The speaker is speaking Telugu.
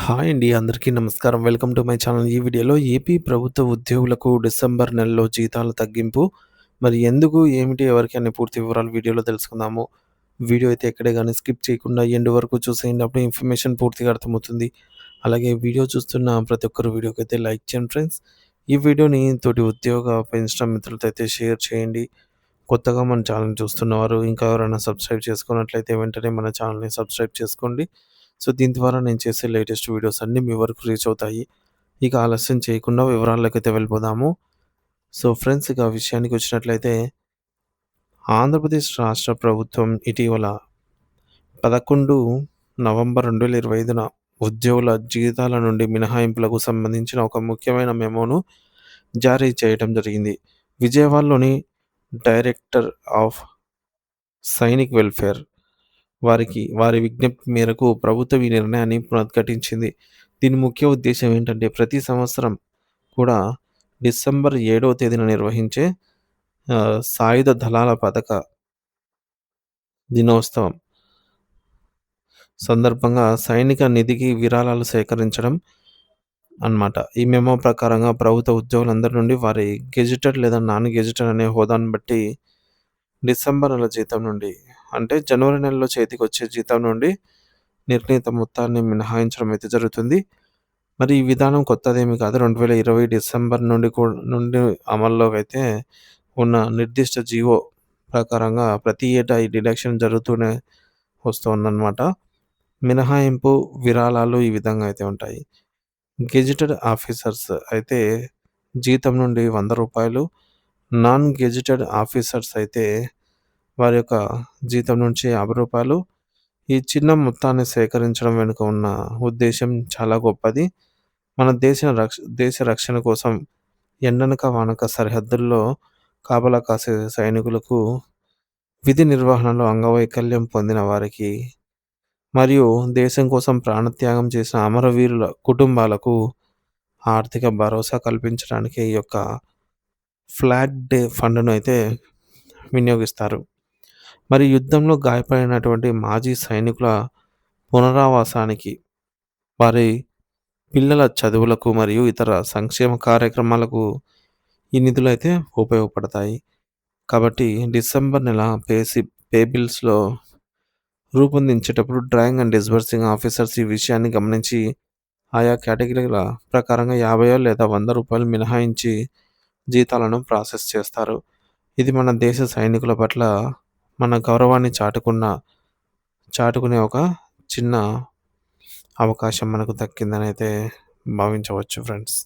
హాయ్ అండి. అందరికీ నమస్కారం. Welcome to my channel. ఈ వీడియోలో ఏపీ ప్రభుత్వ ఉద్యోగులకు డిసెంబర్ నెలలో జీతాల తగ్గింపు. మరి ఎందుకు, ఏమిటి, ఎవరికి అనే పూర్తి వివరాలు వీడియోలో తెలుసుకుందాము. వీడియో అయితే ఎక్కడే గాని స్కిప్ చేయకుండా ఎండ్ వరకు చూసేయండి. అప్పుడు ఇన్ఫర్మేషన్ పూర్తిగా అర్థమవుతుంది. అలాగే వీడియో చూస్తున్న ప్రతి ఒక్కరు వీడియోకైతే లైక్ చేయండి ఫ్రెండ్స్. ఈ వీడియోని తోటి ఉద్యోగ పెన్షన్ మిత్రులతో అయితే షేర్ చేయండి. కొత్తగా మన ఛానల్‌ని చూస్తున్నవారు ఇంకా ఎవరైనా సబ్స్క్రైబ్ చేసుకున్నట్లయితే వెంటనే మన ఛానల్‌ని సబ్స్క్రైబ్ చేసుకోండి. సో, దీని ద్వారా నేను చేసే లేటెస్ట్ వీడియోస్ అన్నీ మీ వరకు రీచ్ అవుతాయి. ఇక ఆలస్యం చేయకుండా వివరాల్లోకైతే వెళ్ళిపోదాము. సో, ఫ్రెండ్స్, ఇక విషయానికి వచ్చినట్లయితే ఆంధ్రప్రదేశ్ రాష్ట్ర ప్రభుత్వం ఇటీవల 11 నవంబర్ 2025న ఉద్యోగుల జీతాల నుండి మినహాయింపులకు సంబంధించిన ఒక ముఖ్యమైన మెమోను జారీ చేయడం జరిగింది. విజయవాడలోని డైరెక్టర్ ఆఫ్ సైనిక్ వెల్ఫేర్ వారి విజ్ఞప్తి మేరకు ప్రభుత్వం ఈ నిర్ణయాన్ని పునరుద్ఘాటించింది. దీని ముఖ్య ఉద్దేశ్యం ఏంటంటే, ప్రతి సంవత్సరం కూడా డిసెంబర్ 7వ తేదీన నిర్వహించే సాయుధ దళాల పథక దినోత్సవం సందర్భంగా సైనిక నిధికి విరాళాలు సేకరించడం అన్నమాట. ఈ మెమో ప్రకారంగా ప్రభుత్వ ఉద్యోగులందరి నుండి వారి గెజిటెడ్ లేదా నాన్ గెజిటెడ్ అనే హోదాను బట్టి డిసెంబర్ నెల జీతం నుండి, అంటే జనవరి నెలలో చేతికొచ్చే జీతం నుండి నిర్ణీత మొత్తాన్ని మినహాయించడం అయితే జరుగుతుంది. మరి ఈ విధానం కొత్తదేమీ కాదు. 2020 డిసెంబర్ నుండి అమల్లోకి అయితే ఉన్న నిర్దిష్ట జీవో ప్రకారంగా ప్రతి ఏటా ఈ డిడక్షన్ జరుగుతూనే వస్తోందన్నమాట. మినహాయింపు విరాళాలు ఈ విధంగా అయితే ఉంటాయి. గెజిటెడ్ ఆఫీసర్స్ అయితే జీతం నుండి రూ. 100, నాన్ గెజిటెడ్ ఆఫీసర్స్ అయితే వారి యొక్క జీతం నుంచి రూ. 50. ఈ చిన్న మొత్తాన్ని సేకరించడం వెనుక ఉన్న ఉద్దేశ్యం చాలా గొప్పది. మన దేశ రక్షణ కోసం ఎండనక వానక సరిహద్దుల్లో కాపలా కాసే సైనికులకు, విధి నిర్వహణలో అంగవైకల్యం పొందిన వారికి మరియు దేశం కోసం ప్రాణత్యాగం చేసిన అమరవీరుల కుటుంబాలకు ఆర్థిక భరోసా కల్పించడానికి ఈ యొక్క ఫ్లాగ్ డే ఫండ్‌ను అయితే వినియోగిస్తారు. మరి యుద్ధంలో గాయపడినటువంటి మాజీ సైనికుల పునరావాసానికి, వారి పిల్లల చదువులకు మరియు ఇతర సంక్షేమ కార్యక్రమాలకు ఈ నిధులైతే ఉపయోగపడతాయి. కాబట్టి డిసెంబర్ నెల పే బిల్స్‌లో రూపొందించేటప్పుడు డ్రాయింగ్ అండ్ డిస్బర్సింగ్ ఆఫీసర్స్ ఈ విషయాన్ని గమనించి ఆయా కేటగిరీల ప్రకారంగా 50 లేదా రూ. 100 మినహాయించి జీతాలను ప్రాసెస్ చేస్తారు. ఇది మన దేశ సైనికుల పట్ల మన గౌరవాన్ని చాటుకునే ఒక చిన్న అవకాశం మనకు దక్కిందనైతే భావించవచ్చు ఫ్రెండ్స్.